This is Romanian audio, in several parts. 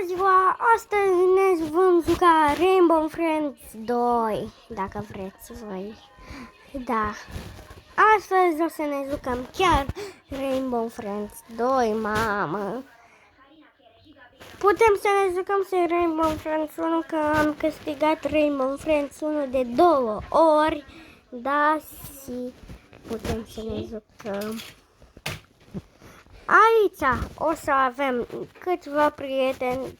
ziua! Astăzi ne vom juca Rainbow Friends 2, dacă vreți voi. Da. Astăzi o să ne jucăm chiar Rainbow Friends 2, mamă. Putem să ne jucăm și Rainbow Friends 1, că am câștigat Rainbow Friends 1 de 2 ori. Da, și putem să ne jucăm. Aici o să avem câțiva prieteni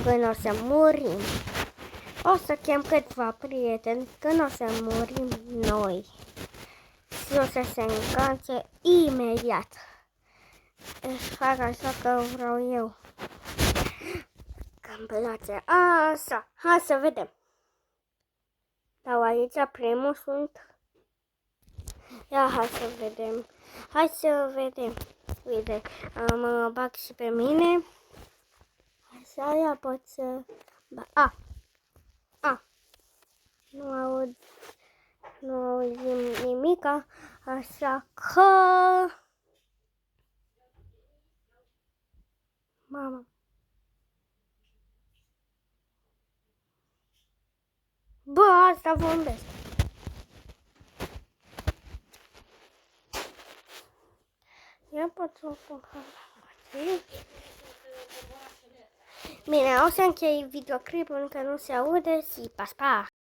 când o să murim. O să chem câțiva prieteni când o să murim noi. Și o să se încarce imediat. Fac așa că vreau eu. Că-mi place așa. Hai să vedem. Sau aici primul sunt. Ia, hai să vedem. Hai să vedem. Uite, mă bag și pe mine. Așa, ia pot să... Nu auzim nimica, așa că... Mama. Bă, asta vorbesc. Ia pot să o pun. Bine, o să închei videoclipul încă nu se aude și pa, pa!